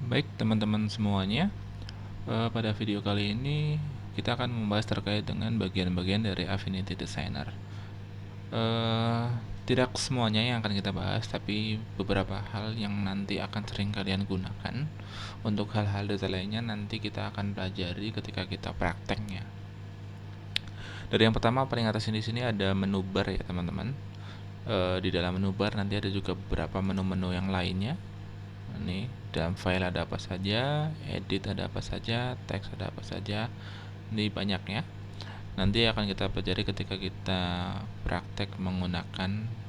Baik teman-teman semuanya, pada video kali ini kita akan membahas terkait dengan bagian-bagian dari Affinity Designer. Eh, Tidak semuanya yang akan kita bahas, tapi beberapa hal yang nanti akan sering kalian gunakan. Untuk hal-hal detail lainnya nanti kita akan pelajari ketika kita prakteknya. Dari yang pertama paling atas di sini ada menu bar ya teman-teman. Di dalam menu bar nanti ada juga beberapa menu-menu yang lainnya. Ini dalam file ada apa saja, edit ada apa saja, teks ada apa saja. Ini banyak ya. Nanti akan kita pelajari ketika kita praktek menggunakan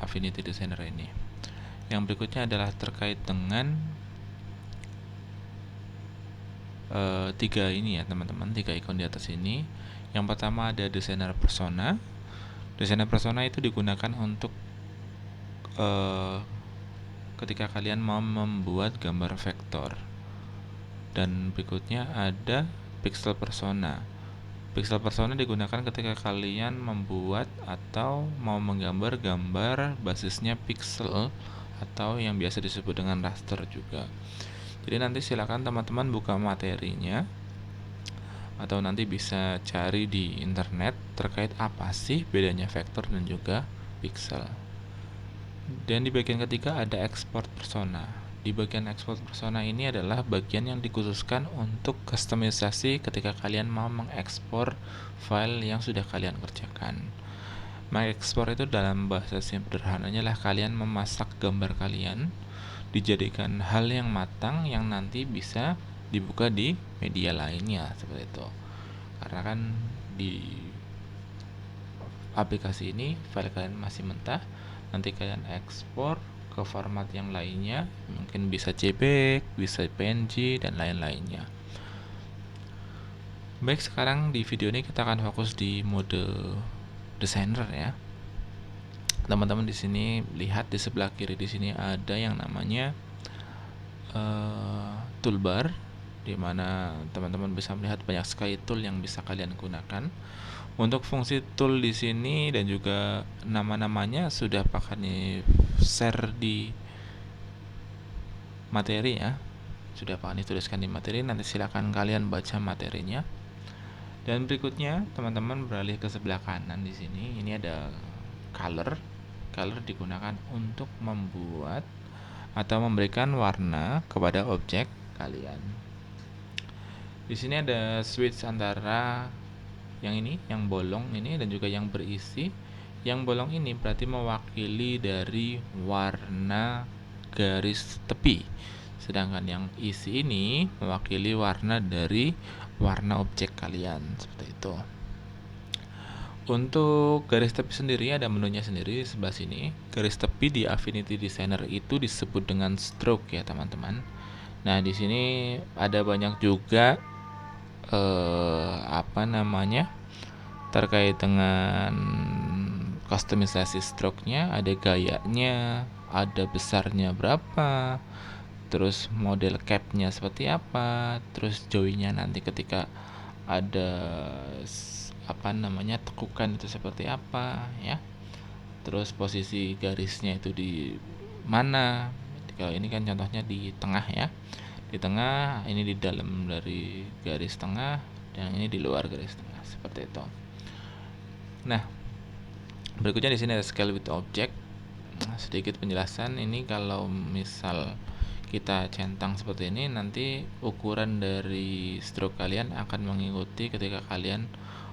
Affinity Designer ini. Yang berikutnya adalah terkait dengan tiga ini ya teman-teman, tiga ikon di atas ini. Yang pertama ada Designer Persona. Designer Persona itu digunakan untuk ketika kalian mau membuat gambar vektor. Dan berikutnya ada Pixel Persona. Pixel Persona digunakan ketika kalian membuat atau mau menggambar gambar basisnya pixel atau yang biasa disebut dengan raster juga. Jadi nanti silakan teman-teman buka materinya atau nanti bisa cari di internet terkait apa sih bedanya vektor dan juga pixel. Dan di bagian ketiga ada export persona. Di bagian export persona ini adalah bagian yang dikhususkan untuk kustomisasi ketika kalian mau mengekspor file yang sudah kalian kerjakan. Mengekspor itu dalam bahasa sederhananya lah kalian memasak gambar kalian dijadikan hal yang matang yang nanti bisa dibuka di media lainnya seperti itu. Karena kan di aplikasi ini file kalian masih mentah, nanti kalian ekspor ke format yang lainnya, mungkin bisa JPEG, bisa PNG dan lain-lainnya. Baik, sekarang di video ini kita akan fokus di mode designer ya. Teman-teman di sini lihat di sebelah kiri di sini ada yang namanya toolbar, di mana teman-teman bisa melihat banyak sekali tool yang bisa kalian gunakan. Untuk fungsi tool di sini dan juga nama-namanya sudah Pak share di materi ya. Sudah Pak tuliskan di materi, nanti silakan kalian baca materinya. Dan berikutnya teman-teman beralih ke sebelah kanan di sini. Ini ada color. Color digunakan untuk membuat atau memberikan warna kepada objek kalian. Di sini ada switch antara yang ini, yang bolong ini dan juga yang berisi. Yang bolong ini berarti mewakili dari warna garis tepi, sedangkan yang isi ini mewakili warna dari warna objek kalian, seperti itu. Untuk garis tepi sendiri ada menunya sendiri di sebelah sini. Garis tepi di Affinity Designer itu disebut dengan stroke ya teman-teman. Nah di sini ada banyak juga terkait dengan kustomisasi stroke-nya, ada gayanya, ada besarnya berapa, terus model cap-nya seperti apa, terus join-nya nanti ketika ada tekukan itu seperti apa ya, terus posisi garisnya itu di mana. Kalau ini kan contohnya di tengah ya, di tengah, ini di dalam dari garis tengah, dan ini di luar garis tengah, seperti itu. Nah, berikutnya di sini ada scale with object. Sedikit penjelasan, ini kalau misal kita centang seperti ini, nanti ukuran dari stroke kalian akan mengikuti ketika kalian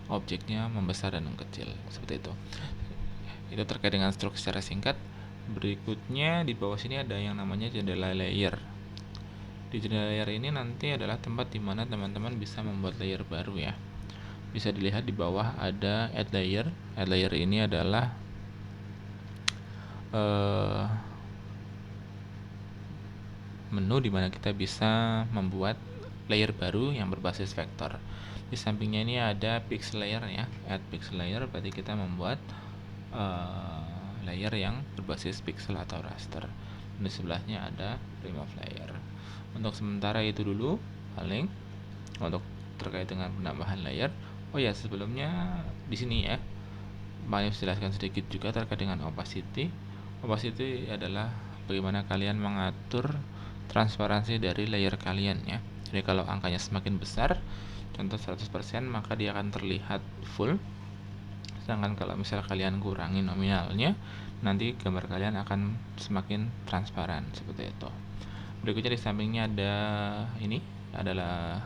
objeknya membesar dan mengecil, seperti itu. Itu terkait dengan stroke secara singkat. Berikutnya di bawah sini ada yang namanya jendela layer. Di jendela layer ini nanti adalah tempat dimana teman-teman bisa membuat layer baru ya. Bisa dilihat di bawah ada add layer. Add layer ini adalah menu dimana kita bisa membuat layer baru yang berbasis vektor. Di sampingnya ini ada pixel layer ya. Add pixel layer berarti kita membuat layer yang berbasis pixel atau raster. Dan di sebelahnya ada remove layer. Untuk sementara itu dulu paling untuk terkait dengan penambahan layer. Oh ya, sebelumnya di sini ya, Pak jelaskan sedikit juga terkait dengan opacity. Opacity adalah bagaimana kalian mengatur transparansi dari layer kalian ya. Jadi kalau angkanya semakin besar, contoh 100%, maka dia akan terlihat full. Sedangkan kalau misal kalian kurangi nominalnya, nanti gambar kalian akan semakin transparan seperti itu. Berikutnya di sampingnya ada ini adalah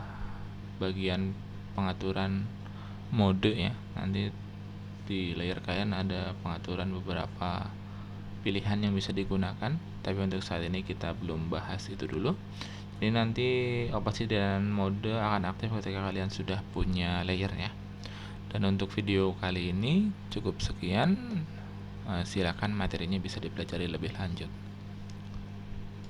bagian pengaturan mode ya. Nanti di layer kalian ada pengaturan beberapa pilihan yang bisa digunakan, tapi untuk saat ini kita belum bahas itu dulu. Jadi nanti opacity dan mode akan aktif ketika kalian sudah punya layernya. Dan untuk video kali ini cukup sekian. Silakan materinya bisa dipelajari lebih lanjut.